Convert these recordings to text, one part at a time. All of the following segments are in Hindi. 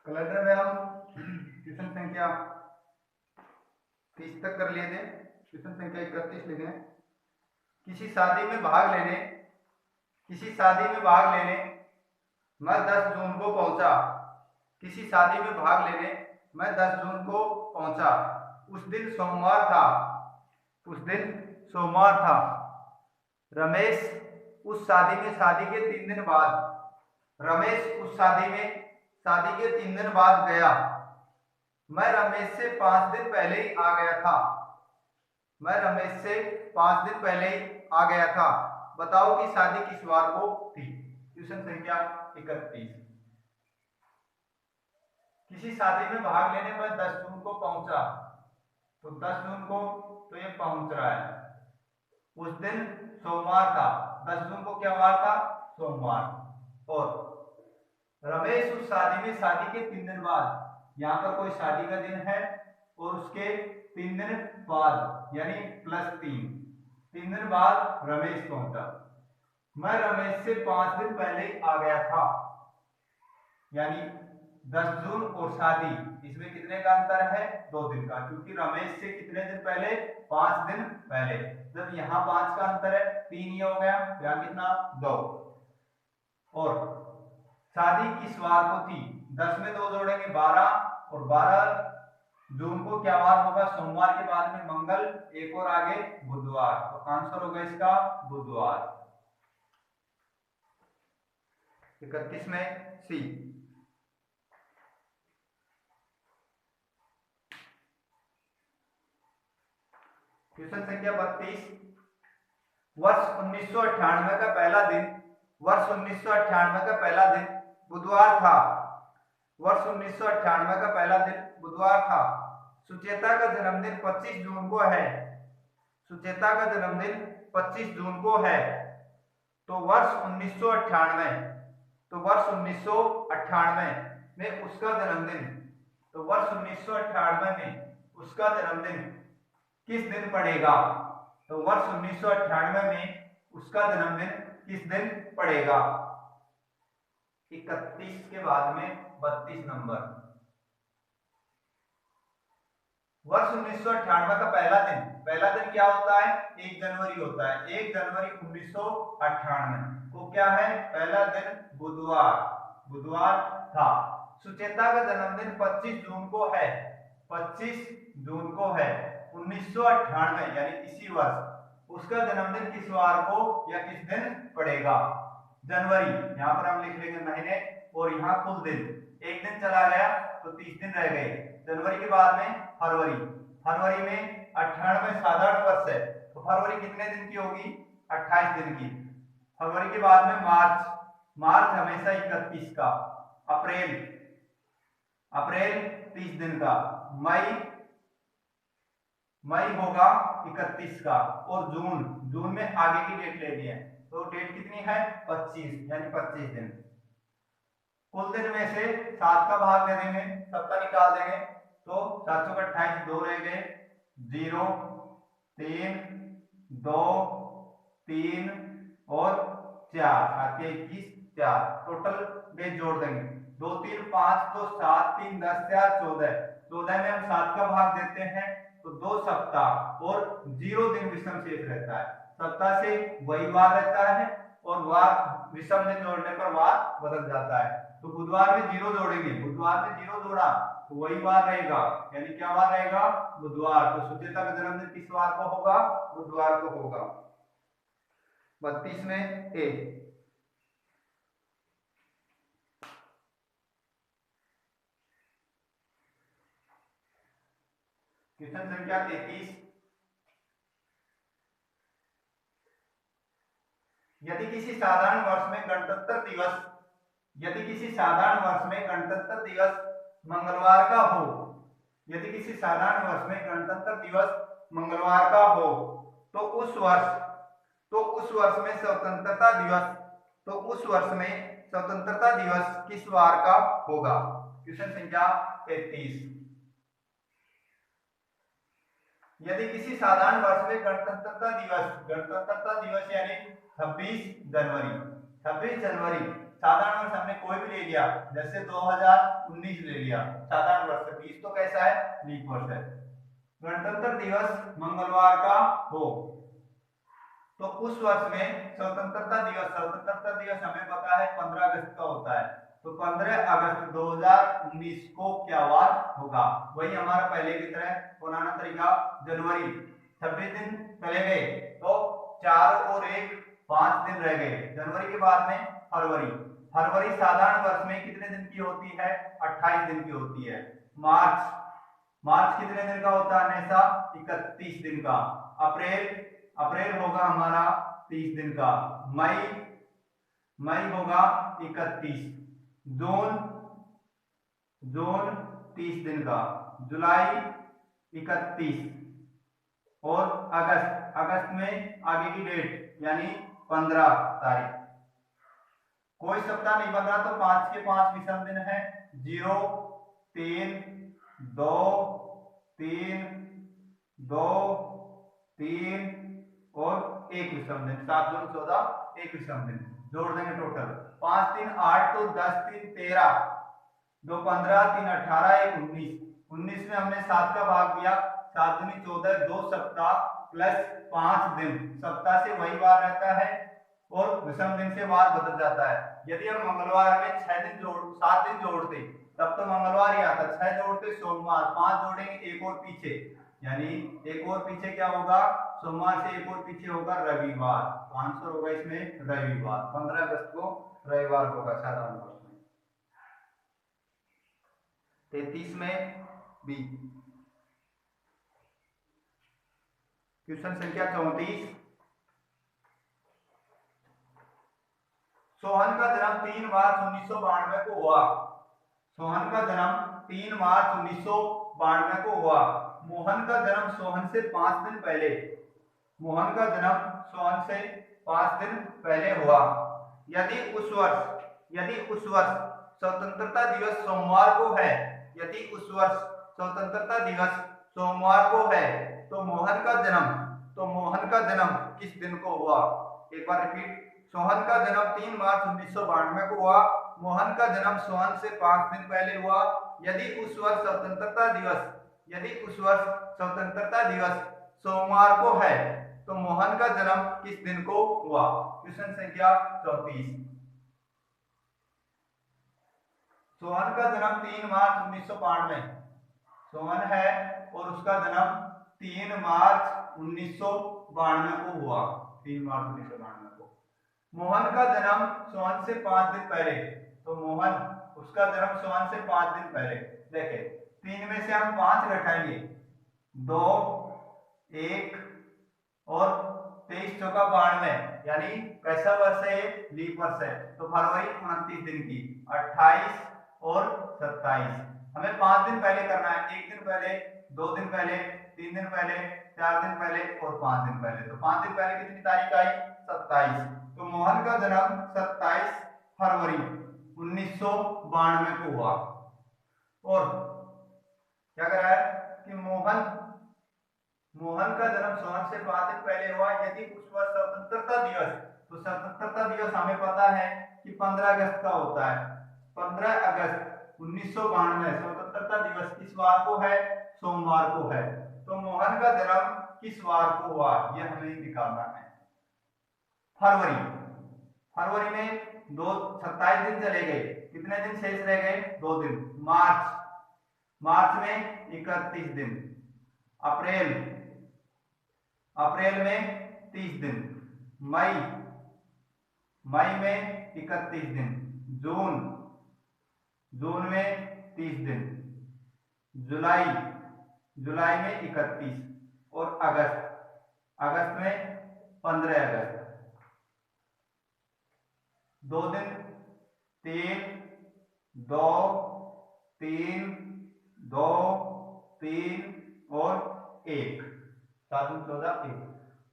कैलेंडर में हम क्वेश्चन संख्या 30 तक कर लिए थे। क्वेश्चन संख्या 31 लिखे। किसी शादी में भाग लेने मैं 10 जून को पहुंचा। किसी शादी में भाग लेने मैं 10 जून को पहुंचा। उस दिन सोमवार था। रमेश उस शादी के 3 दिन बाद गया। मैं रमेश से 5 दिन पहले ही आ गया था। बताओ कि शादी किस वार को थी। क्वेश्चन संख्या 31। किसी शादी में भाग लेने मैं 10 जून को पहुंचा, तो 10 जून को तो ये पहुंच रहा है। उस दिन सोमवार था। 10 जून को क्या वार था? सोमवार। और रमेश उस शादी के 3 दिन बाद, यहाँ पर कोई शादी का दिन है और उसके 3 दिन बाद यानी +3 दिन बाद रमेश पहुंचा। मैं रमेश से 5 दिन पहले आ गया था, यानी 10 जून और शादी, इसमें कितने का अंतर है? 2 दिन का, क्योंकि रमेश से कितने दिन पहले? 5 दिन पहले। जब यहाँ 5 का अंतर है, 3 ही हो गया, यहाँ कितना? 2। और शादी किस वार को थी? 10 में 2 जोड़ेंगे 12, और 12 जून को क्या वार होगा? सोमवार के बाद में मंगल, एक और आगे बुधवार। तो आंसर होगा इसका बुधवार। 31 में सी। क्वेश्चन संख्या 32। वर्ष 1998 का पहला दिन बुधवार था। वर्ष 1998 का पहला दिन बुधवार था। सुचेता का जन्मदिन 25 जून को है। तो वर्ष 1998 में उसका जन्मदिन किस दिन पड़ेगा? तो वर्ष 1998 में उसका जन्मदिन किस दिन पड़ेगा? 31 के बाद में 32 नंबर। वर्ष 1998 का पहला दिन क्या होता है? 1 जनवरी होता है। 1 जनवरी 1998 को क्या है? पहला दिन बुधवार था। सुचेता का जन्मदिन 25 जून को है। 1998 यानी इसी वर्ष उसका जन्मदिन किस वार को या किस दिन पड़ेगा? जनवरी, यहाँ पर हम लिख लेंगे महीने, और यहाँ कुल दिन। एक दिन चला गया तो 30 दिन रह गए। जनवरी के बाद में फरवरी में 98 साधारण वर्ष है, तो फरवरी कितने दिन की होगी? 28 दिन की। फरवरी के बाद में मार्च हमेशा 31 का। अप्रैल 30 दिन का। मई होगा 31 का। और जून में आगे की डेट लेनी है, तो डेट कितनी है? 25, यानी 25 दिन। कुल दिन में से 7 का भाग दे देंगे, 7 का निकाल देंगे, तो 7 का 28, 2 रह गए, 0, 3, 2, 3 और 4, 21, 4। टोटल डेज जोड़ देंगे, 2, 3, 5, 2, 7, 3, 10, 4, 14। 14 में हम 7 का भाग देते हैं, तो 2 सप्ताह और 0 दिन विषम शेष रहता है। सप्ताह से वही वार रहता है, और वार विषम दिन जोड़ने पर वार बदल जाता है। तो बुधवार में 0 जोड़ेंगे, बुधवार में 0 जोड़ा तो वही वार रहेगा, यानी क्या वार रहेगा? बुधवार। तो सुचेता का जन्मदिन किस वार को होगा? बुधवार को होगा। 32 में ए। क्वेश्चन संख्या 33। यदि किसी साधारण वर्ष में गणतंत्र दिवस मंगलवार का हो, तो उस वर्ष में स्वतंत्रता दिवस किस वार का होगा? क्वेश्चन संख्या 33। यदि किसी साधारण वर्ष में गणतंत्रता दिवस यानी 26 जनवरी साधारण वर्ष हमने कोई भी ले लिया, जैसे 2019 ले लिया साधारण वर्ष, 20 तो कैसा है, लीप वर्ष है। गणतंत्र दिवस मंगलवार का हो तो उस वर्ष में स्वतंत्रता दिवस हमें पता है 15 अगस्त का होता है, तो 15 अगस्त 2019 को क्या वार होगा, वही हमारा पहले की तरह पुराना तरीका, जनवरी 26 दिन चले गए तो 4 और 1 5 दिन रह गए, जनवरी के बाद में फरवरी साधारण वर्ष में कितने दिन की होती है, 28 दिन की होती है। मार्च कितने दिन का होता है, हमेशा 31 दिन का। अप्रैल होगा हमारा 30 दिन का। मई होगा 31। जून 30 दिन का। जुलाई 31 और अगस्त में आगे की डेट यानी 15 तारीख। कोई सप्ताह नहीं बन रहा तो 5 के 5 विषम दिन है, 0 3 2 3 2 3 और 1 विषम दिन, 7 दूनी 14 1 विषम दिन जोड़ देंगे टोटल 5 3 8 तो 10 3 13 2 15 3 18 1 19 में हमने 7 का भाग दिया, 7 दूनी 14 2 सप्ताह प्लस 5 दिन, सप्ताह से वही वार रहता है और विषम दिन से वार बदल जाता है। यदि हम मंगलवार में 7 दिन जोड़ते तब तो मंगलवार ही आता, 6 जोड़ते सोमवार, 5 जोड़ेंगे एक और पीछे, यानी एक और पीछे क्या होगा, सोमवार से एक और पीछे होगा रविवार, तो आंसर होगा इसमें रविवार, 15 अगस्त को रविवार होगा साधारण वर्ष में। 33 में बी क्वेश्चन संख्या 34। सोहन का जन्म 3 मार्च 1992 को हुआ। सोहन का जन्म 3 मार्च 1992 को हुआ। मोहन का जन्म सोहन से 5 दिन पहले, मोहन का जन्म सोहन से 5 दिन पहले हुआ। यदि उस वर्ष स्वतंत्रता दिवस सोमवार को है, यदि उस वर्ष स्वतंत्रता दिवस सोमवार को है तो मोहन का जन्म किस दिन को हुआ। एक बार रिपीट, सोहन का जन्म 3 मार्च 1992 को हुआ। मोहन का जन्म सोहन से 5 दिन पहले हुआ। यदि उस वर्ष स्वतंत्रता दिवस सोमवार को है तो मोहन का जन्म किस दिन को हुआ। क्वेश्चन संख्या 34। सोहन का जन्म 3 मार्च 1992, सोहन है और उसका जन्म 3 मार्च 1992 को हुआ, 3 मार्च 1992 को। मोहन का जन्म सोहन से 5 दिन पहले, तो मोहन उसका जन्म सोहन से 5 दिन पहले। देखे 3 में से हम 5 घटाएंगे, 2 1 और 23 चौका 92, यानी कैसा वर्ष है, लीप वर्ष है, तो फरवरी 29 दिन की, 28 और 27। हमें 5 दिन पहले करना है, 1 दिन पहले, 2 दिन पहले, 3 दिन पहले, 4 दिन पहले और 5 दिन पहले। तो 5 दिन पहले कितनी तारीख आई, 27। तो मोहन का जन्म 27 फरवरी 1992 को हुआ। और क्या कह रहा है कि मोहन का जन्म सोहन से 5 दिन पहले हुआ। यदि उस वर्ष स्वतंत्रता दिवस, तो स्वतंत्रता दिवस हमें पता है कि 15 अगस्त का होता है, 15 अगस्त 1992 स्वतंत्रता दिवस किस वार को है, सोमवार को है। तो मोहन का जन्म किस वार को हुआ, यह हमें निकालना है। फरवरी में 27 दिन चले गए, कितने दिन शेष रह गए, 2 दिन। मार्च में 31 दिन। अप्रैल में 30 दिन। मई में 31 दिन। जून में 30 दिन। जुलाई में 31 और अगस्त में 15 अगस्त। 2 दिन, 3 2 3 2 3 और 1, 7 14 1,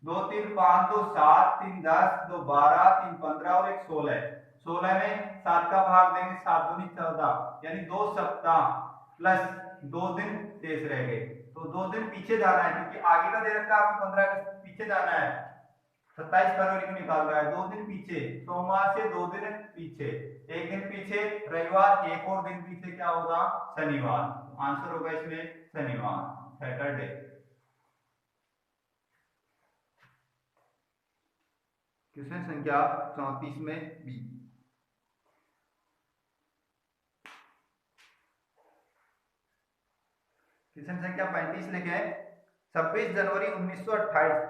2 3 5 2 7 3 10 2 12 3 15 और 1 16। 16 में 7 का भाग देंगे, 7 दूनी 14, यानी 2 सप्ताह प्लस 2 दिन शेष रह गए। तो 2 दिन पीछे जाना है क्योंकि आगे का दे रखा है, 15 अगस्त पीछे जाना है, 27 फरवरी को निकाल रहा है, 2 दिन पीछे, सोमवार से 2 दिन पीछे, 1 दिन पीछे रविवार, एक और दिन पीछे क्या होगा, शनिवार। आंसर होगा इसमें शनिवार, सैटरडे। क्वेश्चन संख्या 34 में बी। क्वेश्चन संख्या 35 लिखे, 26 जनवरी 1928,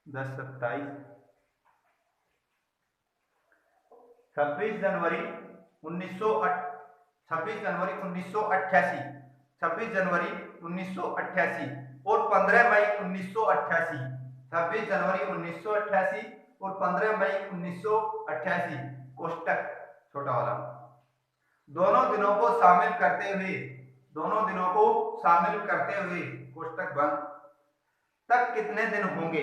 10 27, 26 जनवरी 1988, 26 जनवरी 1988 और 15 मई 1988, 26 जनवरी 1988 और 15 मई 1988, कोष्टक छोटा वाला, दोनों दिनों को शामिल करते हुए, दोनों दिनों को शामिल करते हुए कोष्टक बंद, तक कितने दिन होंगे,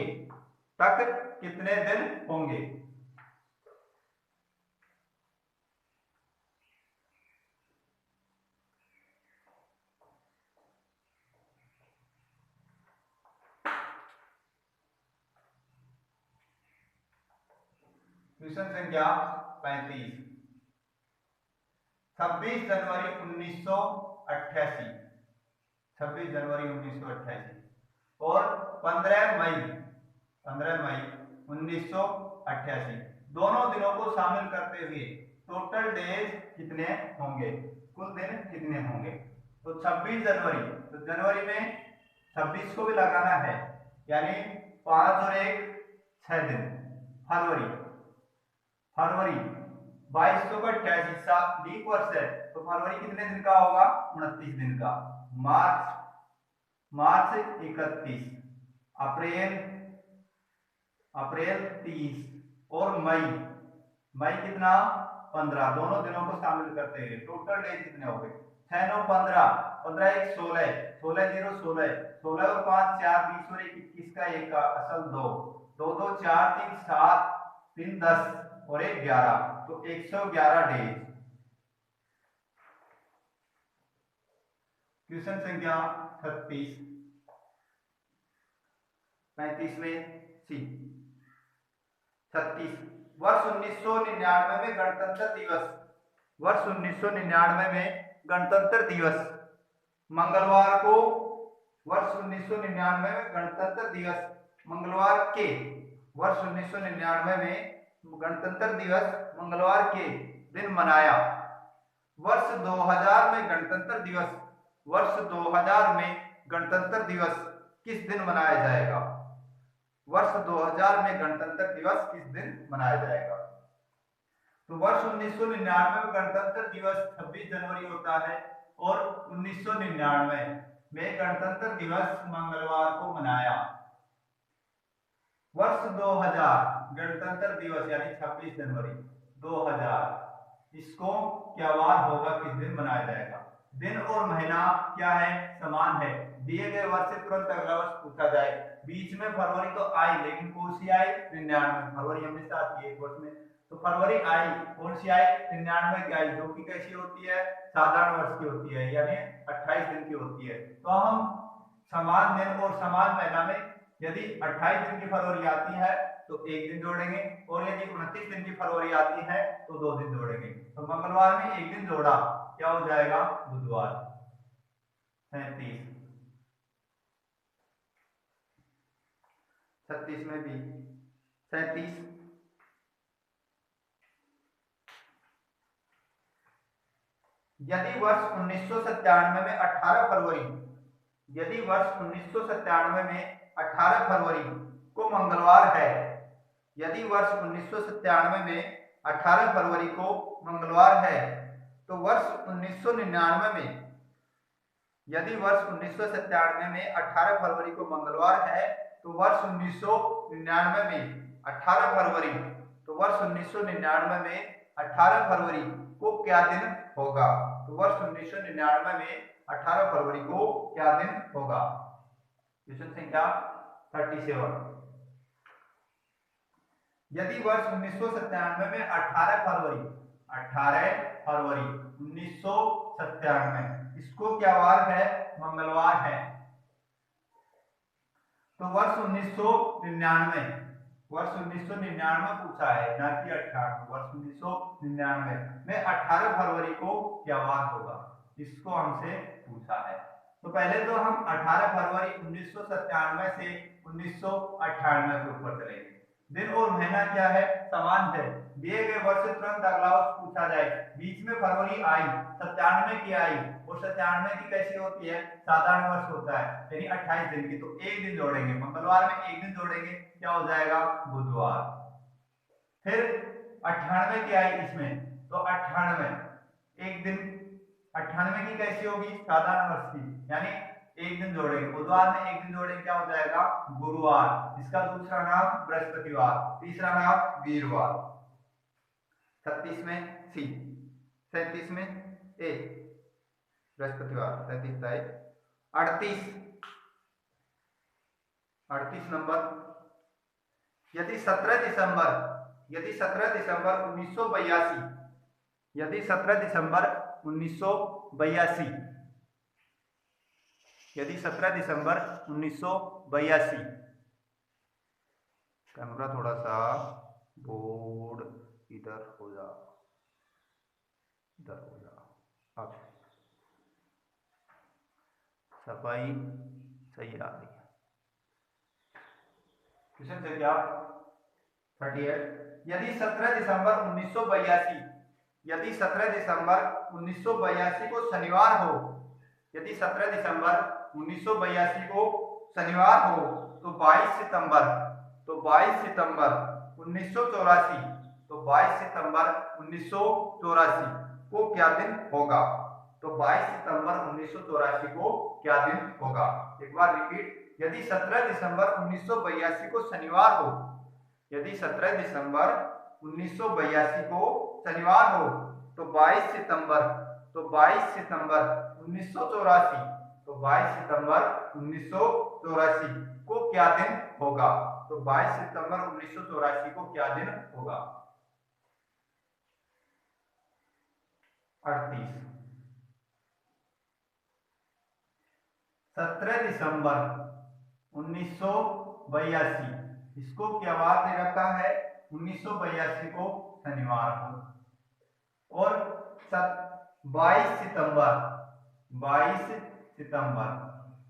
तक कितने दिन होंगे। क्वेश्चन संख्या 35, 26 जनवरी 1988, 26 जनवरी 1988 और 15 मई 1988, दोनों दिनों को शामिल करते हुए टोटल डेज कितने होंगे, कुल दिन कितने होंगे। तो 26 जनवरी, तो जनवरी में 26 को भी लगाना है, यानी 5 और 1 6 दिन। फरवरी, फरवरी 2288 लीप वर्ष है, तो फरवरी कितने दिन का होगा, 29 दिन का। मार्च, मार्च 31, अप्रैल, अप्रैल 30 और मई, मई कितना, 15, दोनों दिनों को शामिल करते हुए टोटल डेज कितने हो गए, 6 9 15, 15 1 16, 16 0 16, 16 और 5 4, 20 और 1 21 का 1 का असल 2, 2 2 4 3 7, 3 10 और 1 11, तो 111 डेज। क्वेश्चन संख्या 36, 35 में सी। 36, वर्ष 1999 में गणतंत्र दिवस, वर्ष 1999 में गणतंत्र दिवस मंगलवार को, वर्ष 1999 में गणतंत्र दिवस मंगलवार के, वर्ष 1999 में गणतंत्र दिवस मंगलवार के दिन मनाया। वर्ष 2000 में गणतंत्र दिवस, वर्ष 2000 में गणतंत्र दिवस किस दिन मनाया जाएगा, वर्ष 2000 में गणतंत्र दिवस किस दिन मनाया जाएगा। तो वर्ष 1999 में गणतंत्र दिवस 26 जनवरी होता है और 1999 में गणतंत्र दिवस मंगलवार को मनाया। वर्ष 2000 गणतंत्र दिवस यानी 26 जनवरी 2000, इसको क्या वार होगा, किस दिन मनाया जाएगा। दिन और महीना क्या है, समान है, दिए गए वर्ष से तुरंत अगला वर्ष पूछा जाए। बीच में फरवरी तो आई, लेकिन कौन सी आई, 99, फरवरी हमेशा आती है एक वर्ष में, तो फरवरी आई, कौन सी आई, 99 की आई, जो कि कैसी होती है, साधारण वर्ष की होती है, यानी 28 दिन की होती है। तो हम समान दिन और समान महीना में यदि 28 दिन की फरवरी आती है तो 1 दिन जोड़ेंगे, और यदि 29 दिन की फरवरी आती है तो 2 दिन जोड़ेंगे। तो मंगलवार में 1 दिन जोड़ा, क्या हो जाएगा, बुधवार। 37, 36 में भी 37, यदि वर्ष 1997 में 18 फरवरी, यदि वर्ष 1997 में 18 फरवरी को मंगलवार है, यदि वर्ष 1997 में 18 फरवरी को मंगलवार है, तो वर्ष 1999 में, यदि वर्ष 1997 में 18 फरवरी को मंगलवार है, तो वर्ष 1999 में 18 फरवरी, तो वर्ष 1999 में 18 फरवरी को क्या दिन होगा, तो वर्ष 1999 में 18 फरवरी को क्या दिन होगा। क्वेश्चन संख्या 37, यदि वर्ष 1997 में 18 फरवरी, 18 फरवरी 1997, इसको क्या वार है, मंगलवार है, तो वर्ष 1999, वर्ष 1999 पूछा है, ना कि 98। वर्ष 1999 में 18 फरवरी को क्या वार होगा, इसको हमसे पूछा है। तो पहले तो हम 18 फरवरी 1997 से 1998 के ऊपर चलेंगे। दिन और महीना क्या है, समान है। दिए गए वर्ष से तुरंत अगला वर्ष पूछा जाए। बीच में फरवरी आई, 97 की आई, और 97 की कैसी होती है, साधारण वर्ष होता है, यानी 28 दिन की। तो एक दिन जोड़ेंगे, मंगलवार में एक दिन जोड़ेंगे, क्या हो जाएगा, बुधवार। फिर 98 की आई इसमें, तो 98 एक दिन, 98 की कैसी होगी, साधारण वर्ष की, यानी एक दिन जोड़ेंगे, बुधवार में एक दिन जोड़ेंगे, क्या हो जाएगा, गुरुवार। इसका दूसरा नाम बृहस्पतिवार, तीसरा नाम वीरवार। 36 में सी, 37 में ए बृहस्पतिवार, 37 तारीख। 38 नंबर, यदि 17 दिसंबर 1982, यदि 17 दिसंबर 1982, यदि 17 दिसंबर 1982, कैमरा थोड़ा सा बोर्ड इधर हो जा, इधर हो जा, अब सफाई सही आ रही है। क्वेश्चन से क्या 38, यदि 17 दिसंबर 1982, यदि 17 दिसंबर 1982 को शनिवार हो, यदि 17 दिसंबर 1982 को शनिवार हो, तो 22 सितंबर 1984, तो 22 सितंबर 1984 को क्या दिन होगा, तो 22 सितंबर 1984 को क्या दिन होगा। एक बार रिपीट, यदि 17 दिसंबर 1982 को शनिवार हो, यदि 17 दिसंबर 1982 को शनिवार हो, तो 22 सितंबर 1984, तो 22 सितंबर 1984 को क्या दिन होगा, तो 22 सितंबर 1984 को क्या दिन होगा। 38, 17 दिसंबर 1982, इसको क्या वार दे रखा है, 1982 को शनिवार को, और 22 सितंबर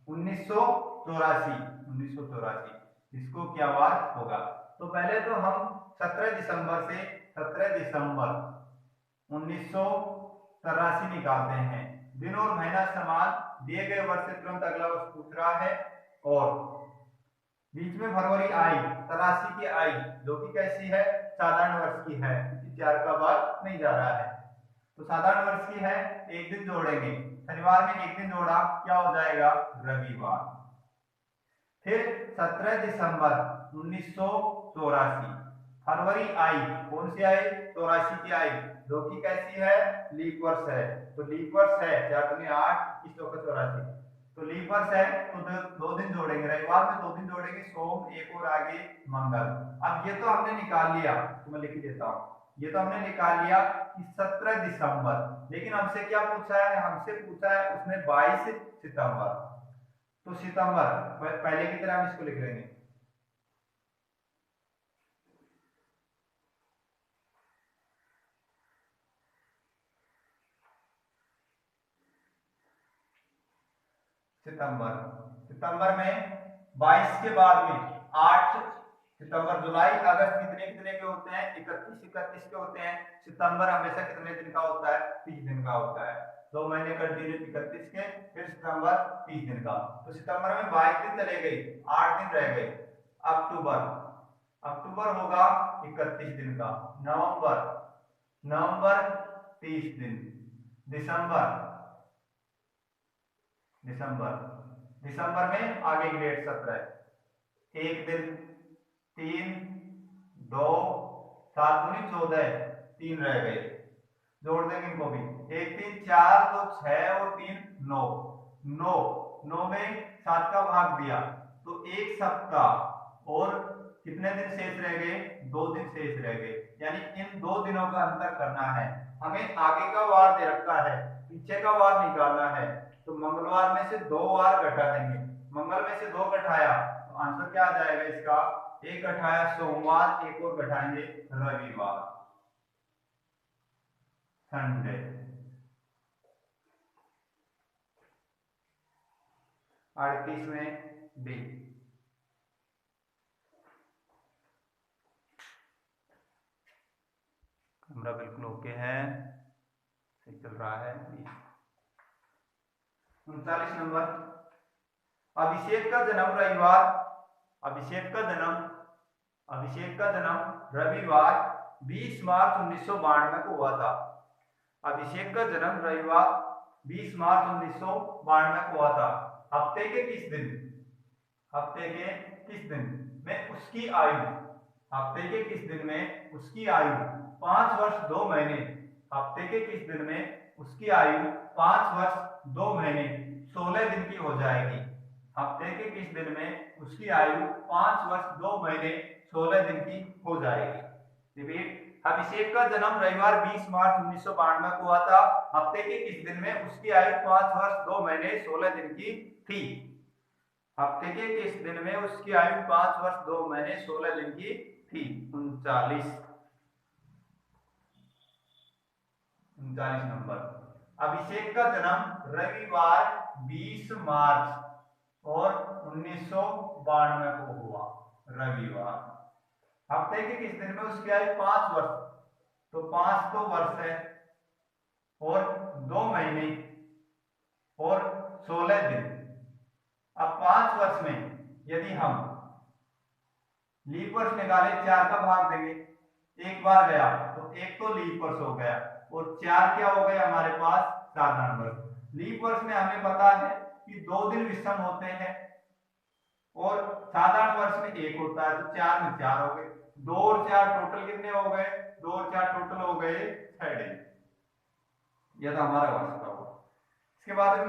1984, इसको क्या वार होगा। तो पहले तो हम 17 दिसंबर से 17 दिसंबर 1983 निकालते हैं। दिन और महीना समान, दिए गए वर्ष से तुरंत अगला वर्ष पूछ रहा है, और बीच में फरवरी आई, 83 की आई, जो कि कैसी है, साधारण वर्ष की है, क्योंकि 4 का भाग नहीं जा रहा है, तो साधारण वर्ष की है। एक दिन जोड़ेंगे, शनिवार में एक दिन जोड़ा, क्या हो जाएगा, रविवार। फिर 17 दिसंबर 1984, फरवरी आई, कौन सी आई, 84 की आई, जो कि कैसी है, लीप वर्ष है, तो लीप वर्ष है, 4 दूनी 8, 21 84, तो लीप वर्ष है, तो दो दिन जोड़ेंगे, रविवार में 2 दिन जोड़ेंगे, सोम, एक और आगे मंगल। अब ये तो हमने निकाल लिया, तो मैं लिख देता हूँ, ये तो हमने निकाल लिया कि 17 दिसंबर, लेकिन हमसे क्या पूछा है, हमसे पूछा है उसने 22 सितंबर, तो सितंबर पहले की तरह हम इसको लिख लेंगे, सितंबर में 22 के बाद में 8 सितंबर, जुलाई, अगस्त कितने के होते हैं, 31 के होते हैं। सितंबर हमेशा कितने दिन का होता है, 30 दिन का होता है। 2 महीने कर दिए 31 के, फिर सितंबर 30 दिन का, तो सितंबर में 22 दिन चले गए, 8 दिन रह गए। अक्टूबर होगा 31 दिन का, नवंबर 30 दिन, दिसंबर में आगे की डेट 17, 1 दिन, 3, 2, 7 दूनी 14, 3 रह गए, जोड़ देंगे इनको भी, 1 3 4, तो 6 और 3 9 में 7 का भाग दिया, तो 1 सप्ताह, और कितने दिन शेष रह गए, 2 दिन शेष रह गए, यानी इन 2 दिनों का अंतर करना है हमें। आगे का वार दे रखा है, पीछे का वार निकालना है, तो मंगलवार में से 2 वार घटा देंगे, मंगल में से 2 घटाया, आंसर क्या आ जाएगा इसका, एक घटाया सोमवार, एक और घटाएंगे रविवार, संडे। 38 में डी। कैमरा बिल्कुल ओके है, सही चल रहा है। 39 नंबर, अभिषेक का जन्म रविवार, अभिषेक का जन्म रविवार 20 मार्च 1992 को हुआ था। अभिषेक का जन्म रविवार 20 मार्च 1992 को हुआ था। हफ्ते के किस दिन, हफ्ते के किस दिन में उसकी आयु, हफ्ते के किस दिन में उसकी आयु 5 वर्ष 2 महीने, हफ्ते के किस दिन में उसकी आयु 5 वर्ष 2 महीने 16 दिन की हो जाएगी। हफ्ते के किस दिन में उसकी आयु 5 वर्ष 2 महीने 16 दिन की हो जाएगी। रिपीट, अभिषेक का जन्म रविवार 20 मार्च 1992 को हुआ था। हफ्ते के किस दिन में उसकी आयु 5 वर्ष 2 महीने 16 दिन की थी। हफ्ते के किस दिन में उसकी आयु 5 वर्ष 2 महीने 16 दिन की थी। 39 नंबर, अभिषेक का जन्म रविवार 20 मार्च और 1992 को हुआ, रविवार। हफ्ते के किस दिन में उसकी आयु 5 वर्ष, तो 5 तो वर्ष है और 2 महीने और 16 दिन। अब 5 वर्ष में यदि हम लीप वर्ष निकाले, 4 का भाग देंगे, एक बार गया तो एक तो लीप वर्ष हो गया और 4 क्या हो गए हमारे पास, साधारण वर्ष। लीप वर्ष में हमें पता है कि 2 दिन विषम होते हैं और साधारण वर्ष में 1 होता है, तो 4 में 4 हो गए। 2 और 4 टोटल कितने हो गए, 2 और 4 टोटल हो गए 6 दिन। यह तो हमारा वर्ष का हुआ। इसके बाद में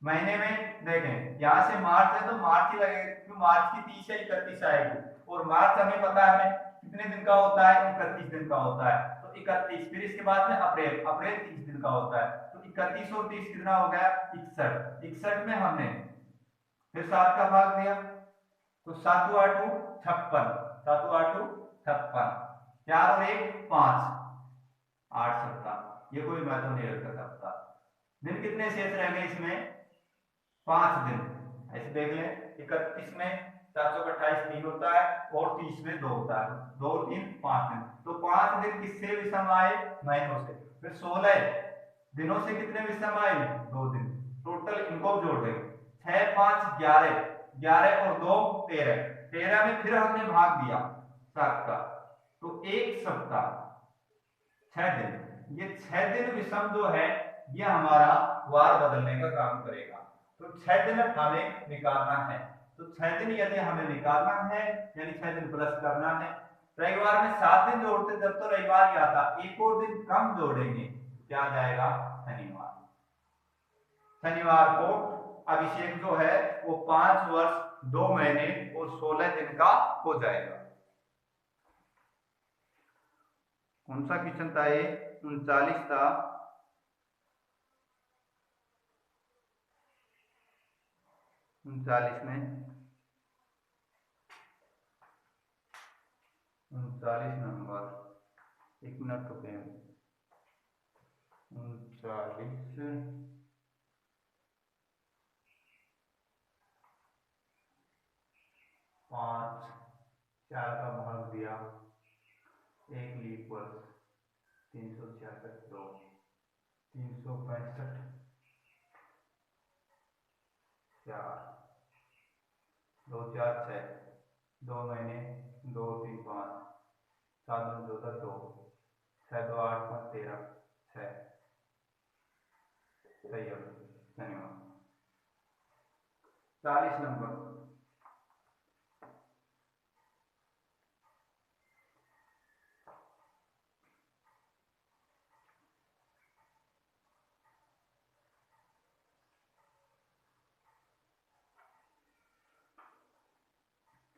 महीने में देखें, यहाँ से मार्च है तो मार्च ही लगेगा, क्योंकि मार्च की 30 या 31 आएगी और मार्च हमें पता है कितने दिन का होता है, 31 दिन का होता है, तो 31। फिर इसके बाद में अप्रैल 30 दिन का होता है, तो 31 और 30 कितना हो गया, 61। 61 में हमने फिर 7 का भाग दिया, तो 7 8 56, 7 8 56, 4 और 1 5, 8 सप्ताह। ये कोई महत्व नहीं रखता सप्ताह। दिन कितने शेष रह गए इसमें, 5 दिन। ऐसे देख ले, 31 में 428 दिन होता है और 30 में 2 होता है, 2 3 5 दिन। तो 5 दिन किससे विषम आए, महीनों से। फिर 16 दिनों से कितने विषम आए, 2 दिन। टोटल इनको जोड़ देंगे, 6 5 11, 11 और 2 13, 13 में फिर हमने भाग दिया 7 का, तो 1 सप्ताह 6 दिन। ये 6 दिन विषम जो है ये हमारा वार बदलने का काम करेगा। तो 6 दिन हमें निकालना है, तो 6 दिन यदि हमें निकालना है यानी 6 दिन प्लस करना है। रविवार में 7 दिन जोड़ते जब तो रविवार ही आता, एक और दिन कम जोड़ेंगे, क्या आ जाएगा, शनिवार। शनिवार को अभिषेक जो है वो 5 वर्ष 2 महीने और 16 दिन का हो जाएगा। कौन सा क्वेश्चन था ये, 39 था। 39 में 39 नंबर, 1 मिनट रुके, 39 5 4 का भाग दिया, 1 लीप वर्ष, 366 2, 365 4, 2 4 6, 2 महीने, 2 3 5, 7 2 14 2, 6 2 8 5 13 6, सही है। धन्यवाद। 40 नंबर,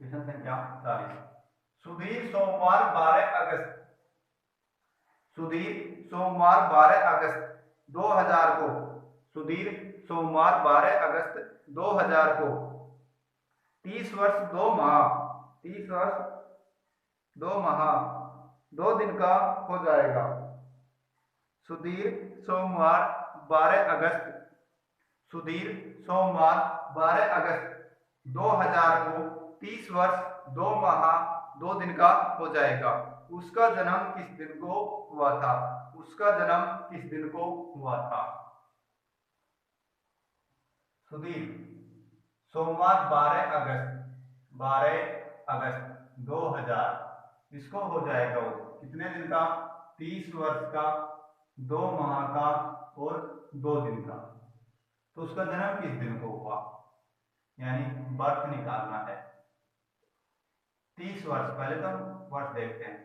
क्वेश्चन संख्या 40। सुधीर सोमवार 12 अगस्त, सुधीर सोमवार 12 अगस्त 2000 को, सुधीर सोमवार 12 अगस्त 2000 को 30 वर्ष 2 माह, 30 वर्ष 2 माह 2 दिन का हो जाएगा। सुधीर सोमवार 12 अगस्त, सुधीर सोमवार 12 अगस्त 2000 को 30 वर्ष 2 माह 2 दिन का हो जाएगा। उसका जन्म किस दिन को हुआ था? उसका जन्म किस दिन को हुआ था? सुधीर सोमवार 12 अगस्त, 12 अगस्त 2000, इसको हो जाएगा वो कितने दिन का? 30 वर्ष का, 2 माह का और 2 दिन का। तो उसका जन्म किस दिन को हुआ, यानी बर्थ निकालना है। 30 वर्ष, पहले तो वर्ष देखते हैं।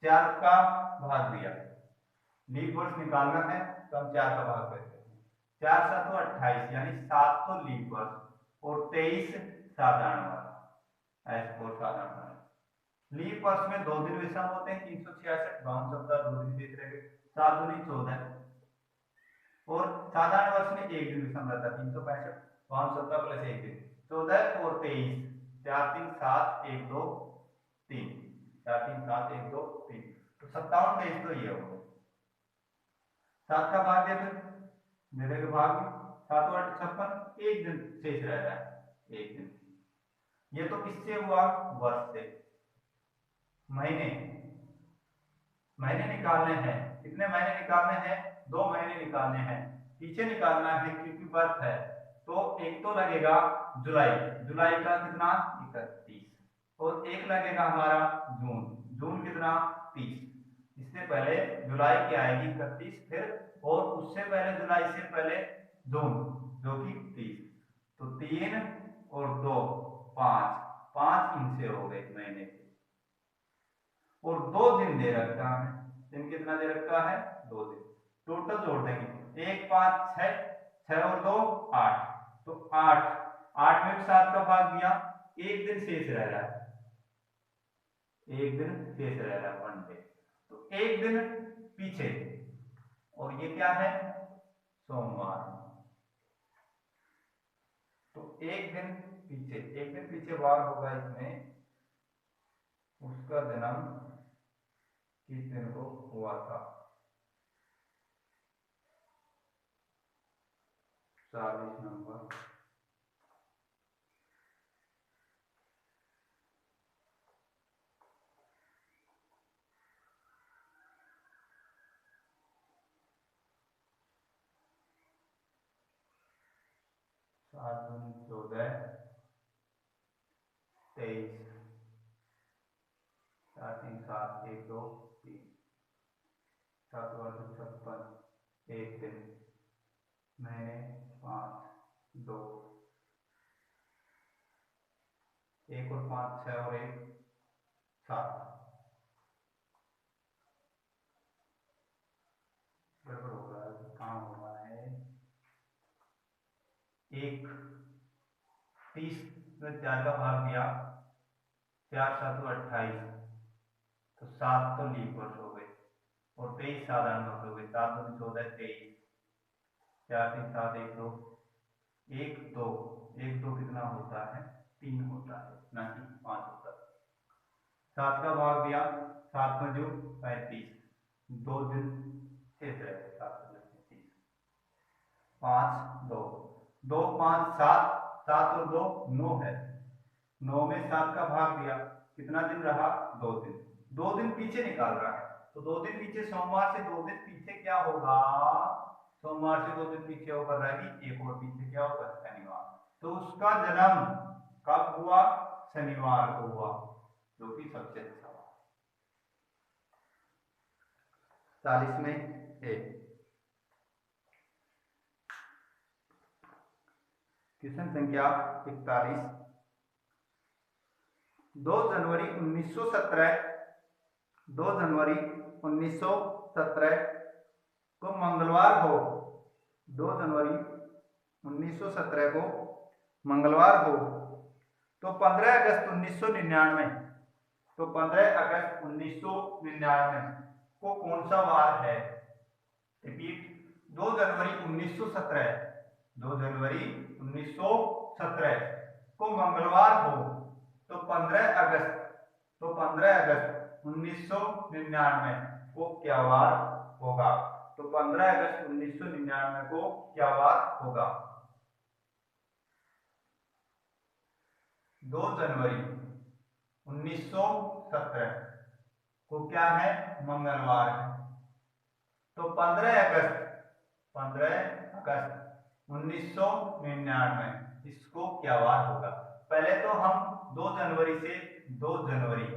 4 का भाग दिया, लीप वर्ष निकालना है तो हम 4 का भाग करते हैं। 4 7 28, यानी 7 तो लीप वर्ष और 23 साधारण वर्ष, ऐसे और साधारण वर्ष। लीप वर्ष में 2 दिन विषम होते हैं, 366 52 सप्ताह 2 दिन शेष रहेंगे, 7 दूनी 14। और साधारण वर्ष में 1 दिन विषम रहता है, 365 52 सप्ताह प्लस 1 दिन, 14 और 23, 4 3 7 1 2 3, 4 3 7 1 2 3, तो 57 23 तो ये हो गए। 7 का भाग दिया, फिर मेरे के भाग 7 8 56, 1 दिन शेष रह रहा है, 1 दिन। ये तो किससे हुआ? वर्ष से। महीने, महीने निकालने हैं। कितने महीने निकालने हैं? 2 महीने निकालने हैं। पीछे निकालना है क्योंकि बर्थ है, तो एक तो लगेगा जुलाई, जुलाई का कितना? 31, और एक लगेगा हमारा जून, जून कितना? 30। इससे पहले जुलाई की आएगी 31, फिर और उससे पहले जुलाई से पहले जून जो कि 30, तो 3 और 2 5, 5 इनसे हो गए महीने के। और 2 दिन दे रखा है, दिन कितना दे रखा है? 2 दिन। टोटल जोड़ देंगे, 1 5 6, 6 और 2 8, तो 8, 8 में 7 का भाग दिया, 1 दिन शेष रह रहा है, 1 दिन शेष रह रहा है, 1 डे, तो 1 दिन पीछे, और ये क्या है? सोमवार। तो 1 दिन पीछे, 1 दिन पीछे वार होगा इसमें, उसका जन्म किस दिन को हुआ था? 40 नंबर। सात 14 23, 4 3 7 1 2 3, 7 56, 1 दिन, महीने 5 2, 1 और 5 6 और 1 7, गड़बड़ हो रहा है, काम हो रहा है। 1 30 में 4 का भाग दिया, 4 7 28, तो 7 तो लीप वर्ष हो गए और 23 साधारण वर्ष हो गए, 7 2 14 23, 4 3 7 1 2 1 2, 1 2 कितना होता है? 3 होता है, ना कि 5 होता है। 7 का भाग दिया, 7 में जो 35, 2 दिन शेष रहे, 7 30, 5 2 2 5 7, 7 और 2 9 है, 9 में 7 का भाग दिया, कितना दिन रहा? 2 दिन। 2 दिन पीछे निकाल रहा है, तो 2 दिन पीछे, सोमवार से 2 दिन पीछे क्या होगा? सोमवार से 2 दिन पीछे होकर रहेगी, एक और पीछे क्या होगा? शनिवार। तो उसका जन्म कब हुआ? शनिवार को हुआ, जो कि सबसे अच्छा हुआ। 40 में ए। क्वेश्चन संख्या 41, 2 जनवरी 1917, 2 जनवरी 1917 को मंगलवार को, 2 जनवरी 1917 को मंगलवार को, तो 15 अगस्त 1999, तो 15 अगस्त 1999 को कौन सा वार है? रिपीट, 2 जनवरी 1917, 2 जनवरी 1917 को मंगलवार हो तो 15 अगस्त 1999 को क्या वार होगा? तो 15 अगस्त 1999 को क्या वार होगा? 2 जनवरी 1917 को क्या है? मंगलवार है। तो 15 अगस्त 1999 इसको क्या वार होगा? पहले तो हम 2 जनवरी से 2 जनवरी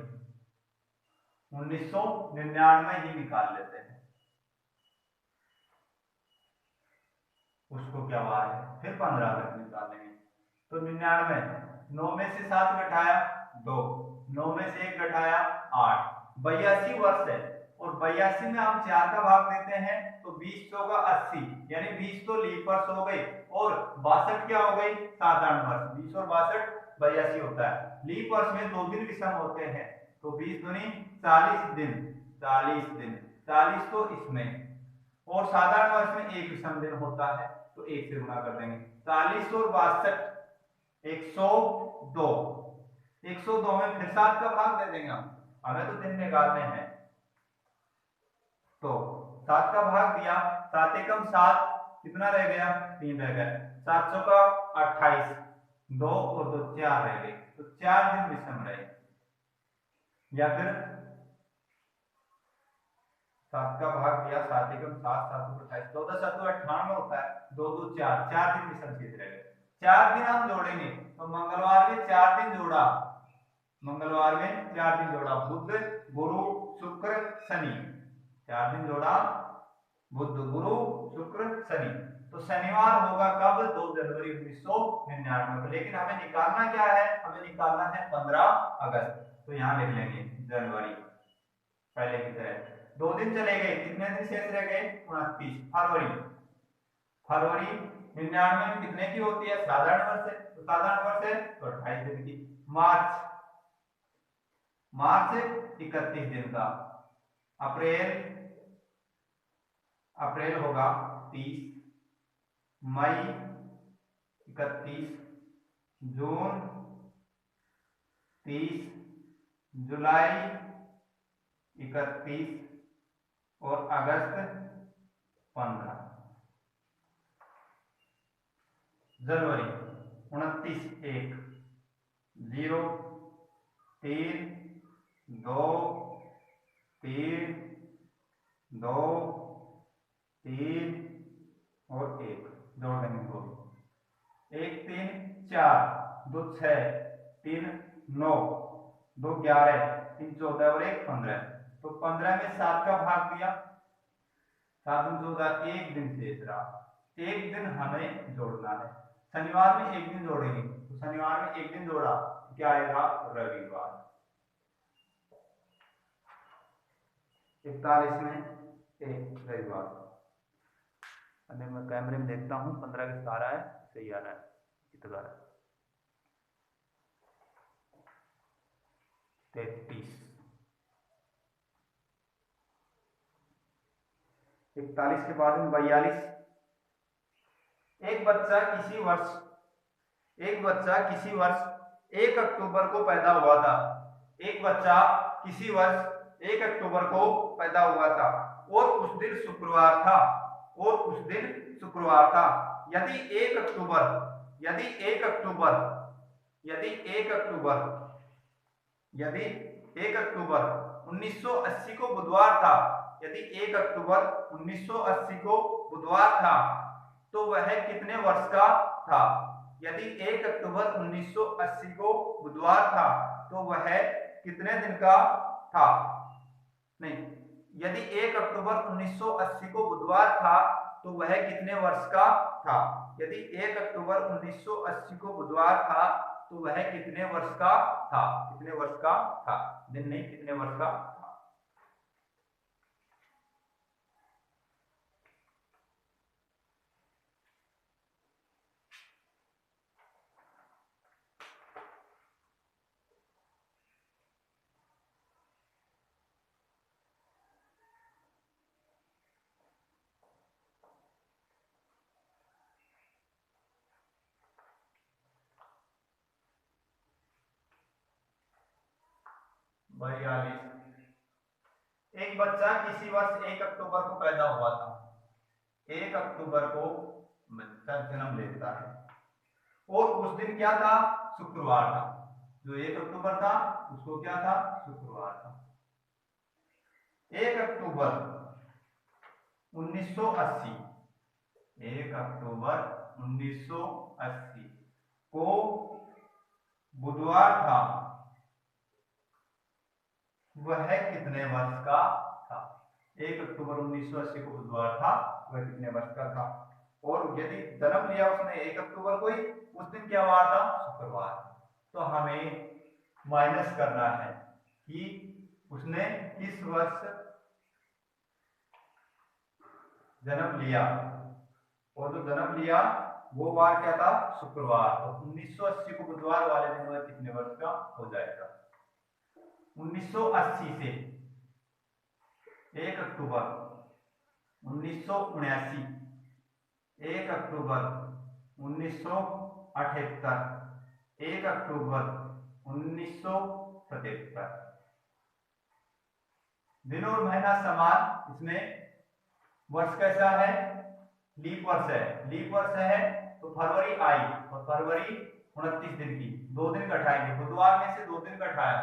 1999 ही निकाल लेते हैं, उसको क्या वार है, फिर 15 अगस्त निकालेंगे। तो 99, 9 में से 7 घटाया 2, 9 में से 1 घटाया 8, 82 वर्ष है। और 82 में हम 4 का भाग देते हैं तो 20 का 80, यानी 20 तो लीप वर्ष हो गई और 62 क्या हो गई? साधारण वर्ष। 20 और 62 82 होता है। लीप वर्ष में 2 दिन विषम होते हैं, तो 20 दूनी 40 दिन, 40 दिन, 40 तो इसमें, और साधारण वर्ष में 1 विषम दिन होता है तो 1 से गुणा कर देंगे। 40 और 62 102, 102 में फिर 7 का भाग दे देंगे हम, हमें तो दिन निकालने हैं। तो 7 का भाग दिया, 7 एकम 7, कितना रह गया? 3 रह गया। 700 का 28, 2 और 2 4 रह गए, तो 4 दिन विषम रहे। या फिर 7 का भाग दिया, 7 एकम 7, 7 28, 2 10 7 98 होता है, 2 2 4, 4 दिन विषम चीज रह गए। 4 दिन हम जोड़ेंगे, तो मंगलवार में 4 दिन जोड़ा, मंगलवार में 4 दिन जोड़ा, बुध गुरु शुक्र शनि, 4 दिन जोड़ा, बुध गुरु शुक्र शनि। तो शनिवार होगा कब? 2 जनवरी 1999 को। लेकिन हमें निकालना क्या है? हमें निकालना है 15 अगस्त। तो यहाँ लिख लेंगे जनवरी, पहले की तरह। 2 दिन चले गए, कितने दिन शेष रह गए? 29। फरवरी, फरवरी 99 में कितने की होती है? साधारण वर्ष है, तो साधारण वर्ष है तो 28 दिन की। मार्च, मार्च 31 दिन का। अप्रैल, अप्रैल होगा 30, मई 31, जून 30, जुलाई 31 और अगस्त 15। जनवरी 29 1 0 3 2 3 2 3 और 1 जोड़ देंगे 2, 1 3 4, 2 6, 3 9, 2 11, 3 14 और 1 15। तो 15 में 7 का भाग दिया, 7 दिन 14, 1 दिन शेष रहा, 1 दिन हमें जोड़ना है। शनिवार में 1 दिन जोड़ेंगे, तो शनिवार में 1 दिन जोड़ा, क्या आएगा? रविवार। 41 में 1 रविवार। अभी मैं कैमरे में देखता हूँ 15 अगस्त आ रहा है, सही आ रहा है, कितना आ रहा है? 33। 41 के बाद में 42। एक बच्चा किसी वर्ष 1 अक्टूबर को पैदा हुआ था। एक बच्चा किसी वर्ष 1 अक्टूबर को पैदा हुआ था और उस दिन शुक्रवार था, और उस दिन शुक्रवार था। यदि 1 अक्टूबर, यदि 1 अक्टूबर, यदि 1 अक्टूबर, यदि 1 अक्टूबर 1980 को बुधवार था, यदि 1 अक्टूबर 1980 को बुधवार था तो वह कितने वर्ष का था? यदि 1 अक्टूबर 1980 को बुधवार था तो वह कितने दिन का था? नहीं, यदि 1 अक्टूबर 1980 को बुधवार था तो वह कितने वर्ष का था? यदि 1 अक्टूबर 1980 को बुधवार था तो वह कितने वर्ष का था? कितने वर्ष का था, दिन नहीं, कितने वर्ष का था? 42। एक बच्चा किसी वर्ष 1 अक्टूबर को पैदा हुआ था। 1 अक्टूबर को बच्चा जन्म लेता है और उस दिन क्या था? शुक्रवार था। जो 1 अक्टूबर था उसको क्या था? शुक्रवार था। 1 अक्टूबर 1980, 1 अक्टूबर 1980 को बुधवार था। वह कितने वर्ष का था? 1 अक्टूबर 1980 को बुधवार था, वह कितने वर्ष का था? और यदि जन्म लिया उसने 1 अक्टूबर को ही, उस दिन क्या वार था? शुक्रवार। तो हमें माइनस करना है कि उसने किस वर्ष जन्म लिया, और जो जन्म लिया वो वार क्या था? शुक्रवार। तो 1980 को बुधवार वाले दिन वह कितने वर्ष का हो जाएगा? 1980 से 1 अक्टूबर 1979, 1 अक्टूबर 1978, 1 अक्टूबर 1977। दिन और महीना समान, इसमें वर्ष कैसा है? लीप वर्ष है। लीप वर्ष है तो फरवरी आई, और फरवरी 29 दिन की, 2 दिन घटाएंगे। बुधवार में से 2 दिन घटाया,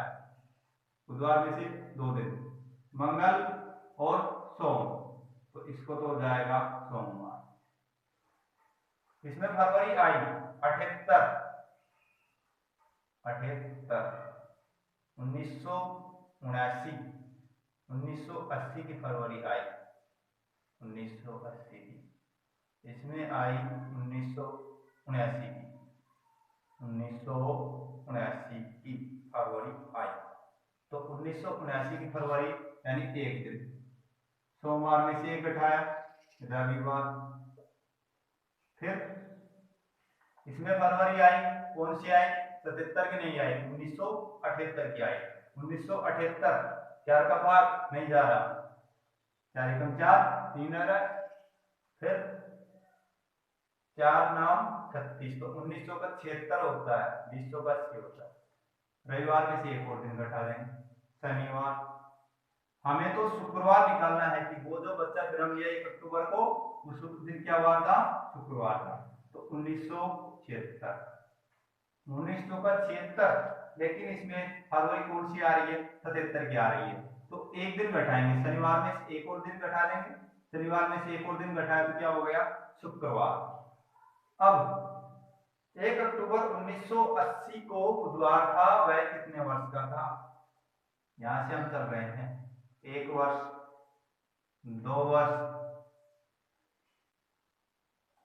बुधवार में से 2 दिन, मंगल और सोम, तो इसको तो हो जाएगा सोमवार। इसमें फरवरी आई 78, 1979, 1980 की फरवरी आई, 1980 की। इसमें आई 1979 की, 1979 की फरवरी आई। तो 1979 की फरवरी यानी 1 दिन, सोमवार में से 1 घटाया, रविवार। फिर इसमें फरवरी आई, कौन सी आई? 77 की नहीं आई, 1978 की आई। 1978, 4 का भाग नहीं जा रहा, 4 एकम 4, 3 आ रहा है। फिर 4 नाम 36, तो 1900 का 76 होता है, 2000 का 80 होता है। रविवार में से 1 और दिन घटा देंगे, शनिवार। हमें तो शुक्रवार निकालना है कि वो जो बच्चा जन्म लिया 1 अक्टूबर को, उस दिन क्या वार था? शुक्रवार था। तो 1976, 1900 का 76, लेकिन इसमें फरवरी कौन सी आ रही है? 77 की आ रही है। तो 1 दिन घटाएंगे, शनिवार में से 1 और दिन घटा देंगे, शनिवार में से 1 और दिन घटाया तो क्या हो गया? शुक्रवार। अब 1 अक्टूबर 1980 को बुधवार था, वह कितने वर्ष का था? यहां से हम चल रहे हैं, 1 वर्ष, 2 वर्ष,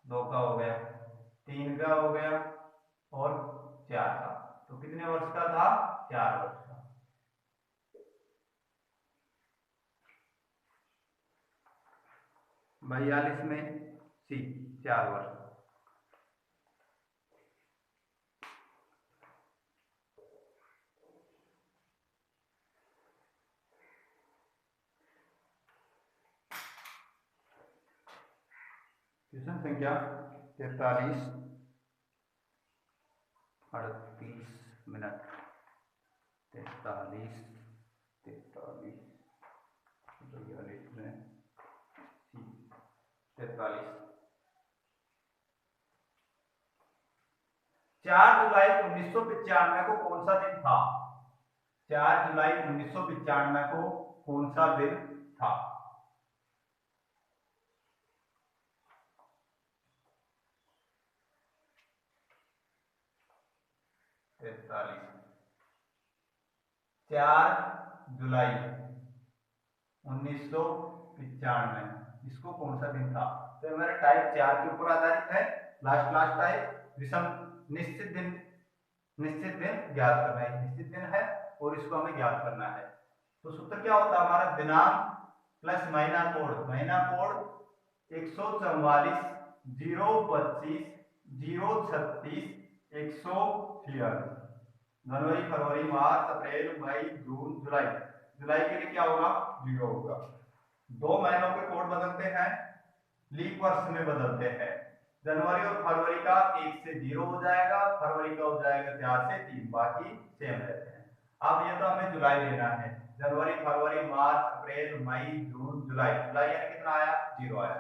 2 का हो गया, 3 का हो गया और 4 का। तो कितने वर्ष का था? 4 वर्ष का। बयालीस में सी 4 वर्ष। क्वेश्चन संख्या 43, 38 मिनट, 43, 43, 42 में 43। 4 जुलाई 1995 को कौन सा दिन था? 4 जुलाई 1995 को कौन सा दिन था? तैतालीस। 4 जुलाई 1995, इसको कौन सा दिन था? तो हमारा टाइप 4 के ऊपर आधारित है। लास्ट टाइप विषम निश्चित दिन ज्ञात करना है, निश्चित दिन है और इसको हमें ज्ञात करना है। तो सूत्र क्या होता है हमारा? दिनांक प्लस महीना कोड, महीना कोड 144, 025, 036, 146। जनवरी, फरवरी, मार्च, अप्रैल, मई, जून, जुलाई। जुलाई के लिए क्या होगा? 0 होगा। 2 महीनों के कोड बदलते हैं, लीप वर्ष में बदलते हैं। जनवरी और फरवरी का 1 से 0 हो जाएगा, फरवरी का हो जाएगा 4 से 3, बाकी सेम रहते हैं। अब ये तो हमें जुलाई लेना है, जनवरी फरवरी मार्च अप्रैल मई जून जुलाई, जुलाई यानी कितना आया, 0 आया।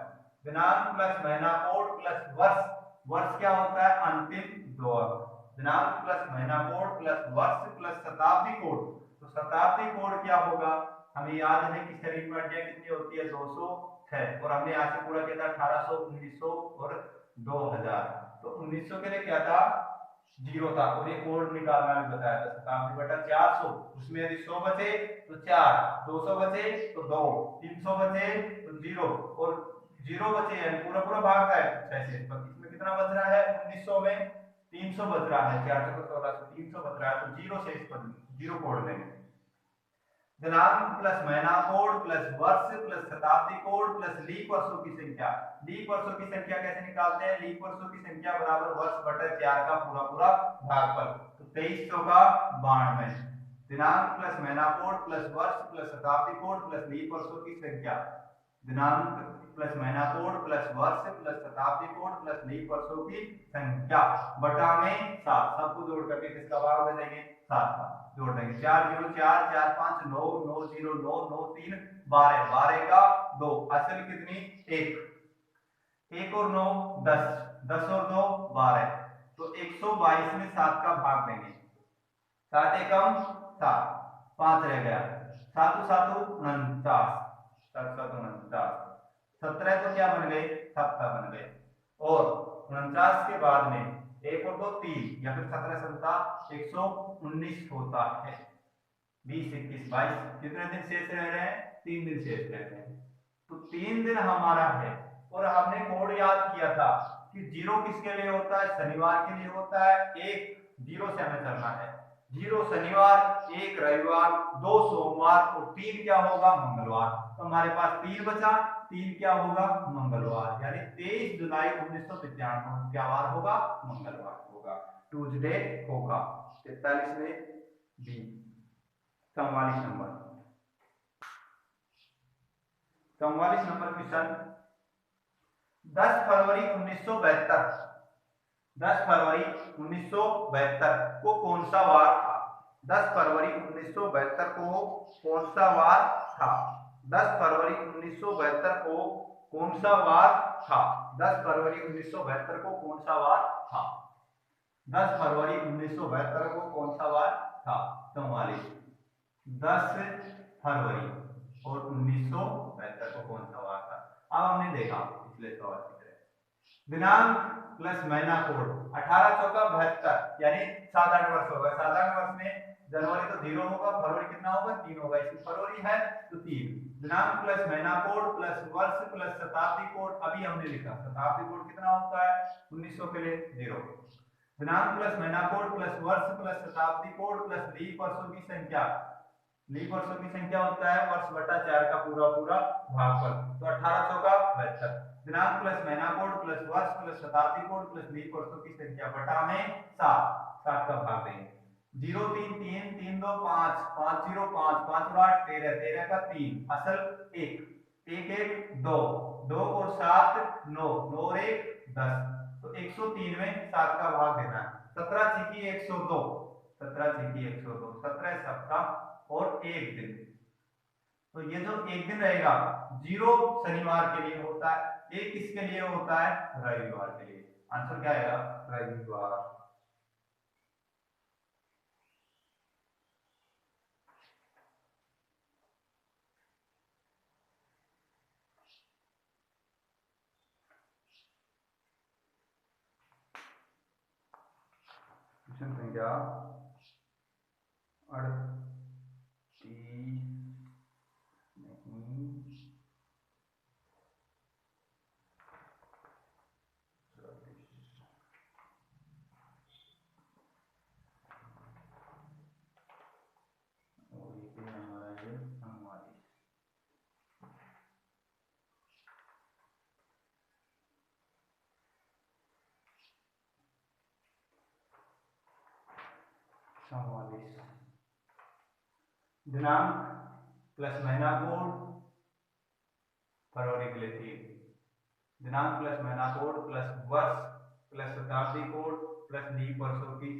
दिनांक प्लस महीना कोड प्लस वर्ष, वर्ष क्या होता है, अंतिम 2 अंक। दिनांक प्लस महीना कोड प्लस वर्ष प्लस शताब्दी कोड, तो शताब्दी कोड क्या होगा, हमें याद है कि शरीर में हड्डियां कितनी होती है, 206, और हमने यहाँ से पूरा किया था 1800 1900 और 2000। तो 1900 के लिए क्या था, 0 था, और ये कोड निकालना भी बताया था, शताब्दी बटा 400, उसमें यदि 100 बचे तो 4, 200 बचे तो 2, 300 बचे तो 0, और 0 बचे यानी पूरा पूरा भाग का है 6 इसमें कितना बच रहा है, 1900 में 300 बच रहा है, 400 को 16 से 300 बच रहा है, तो 0 से इस पर 0 कोड लेंगे। दिनांक प्लस महीना कोड प्लस वर्ष प्लस शताब्दी कोड प्लस लीप वर्षों की संख्या, लीप वर्षों की संख्या कैसे निकालते हैं, लीप वर्षों की संख्या बराबर वर्ष बटे 4 का पूरा पूरा भागफल, तो 2300 का 92। दिनांक प्लस महीना कोड प्लस वर्ष प्लस शताब्दी कोड प्लस लीप वर्षों की संख्या, दिनांक प्लस महीना कोड प्लस वर्ष प्लस शताब्दी कोड प्लस लीप वर्षों की संख्या बटा में 7, सबको जोड़ करके किसका भाग दे देंगे, 7 का जोड़ देंगे, 4 0 4 4 5 9 9 0 9 9 3 12, 12 का 2, असल कितनी 1, 1 और 9 10, 10 और 2 12, तो 122 में 7 का भाग देंगे, 7 एकम 7, 5 रह गया, 7 7 49, 7 7 49, 17 तो क्या बन गए, 7 बन गए, और 49 के बाद में 1 और 2 3, या फिर 17 7 119 होता है, 20 21 22, कितने दिन शेष रह रहे हैं, 3 दिन शेष रह रहे हैं, तो 3 दिन हमारा है, और हमने कोड याद किया था कि 0 किसके लिए होता है, शनिवार के लिए होता है, 1 0 से हमें चलना है, 0 शनिवार, 1 रविवार, 2 सोमवार और 3 क्या होगा, मंगलवार, तो हमारे पास 3 बचा, 3 क्या होगा, मंगलवार, यानी 23 जुलाई 1995 क्या वार होगा, मंगलवार होगा, ट्यूसडे होगा। 43 में बी, 44 नंबर, 44 नंबर क्वेश्चन, 10 फरवरी 1972, 10 फरवरी 1972 को कौन सा वार था, 10 फरवरी 1972 को कौन सा वार था, 10 फरवरी 1972 को कौन सा वार था, 10 फरवरी 1972 को कौन सा वार था, 10 फरवरी 1972 को कौन सा वार था, 44, 10 फरवरी और 1972 को कौन सा वार था। अब हमने देखा पिछले सवाल की तरह, दिनांक प्लस महीना कोड 18 चौका 72, यानी 7-8 वर्ष होगा, 7-8 वर्ष में जनवरी तो 0 होगा, फरवरी कितना होगा, 3 होगा, इसकी फरवरी है तो 3। दिनांक प्लस महीना कोड प्लस वर्ष प्लस शताब्दी कोड, अभी हमने लिखा शताब्दी कोड कितना होता है, 1900 के लिए 0। दिनांक प्लस महीना कोड प्लस वर्ष प्लस शताब्दी कोड प्लस लीप वर्षों की संख्या, लीप वर्षों की संख्या होता है वर्ष बटा 4 का पूरा पूरा भागफल, तो 18 चौका 72। दिनांक प्लस महीना कोड प्लस वर्ष प्लस शताब्दी कोड प्लस लीप वर्षों की संख्या बटा में 7, 7 का भाग देंगे, 0 3 3 3 2 5 5 0 5 5 और 8 13, 13 का 3, असल 1 1 1 2 2 और 7 9 9 और 1 10, तो 103 में 7 का भाग देना है, 17 छिकी 102, 17 छिकी 102, 17 सप्ताह और 1 दिन, तो ये जो 1 दिन रहेगा 0 शनिवार के लिए होता है, 1 किसके लिए होता है, रविवार के लिए, आंसर क्या आएगा, रविवार। क्वेश्चन संख्या 38 44, दिनांक प्लस महीना कोड फरवरी के लिए 3, दिनांक प्लस महीना कोड प्लस वर्ष प्लस शताब्दी कोड प्लस लीप वर्षों की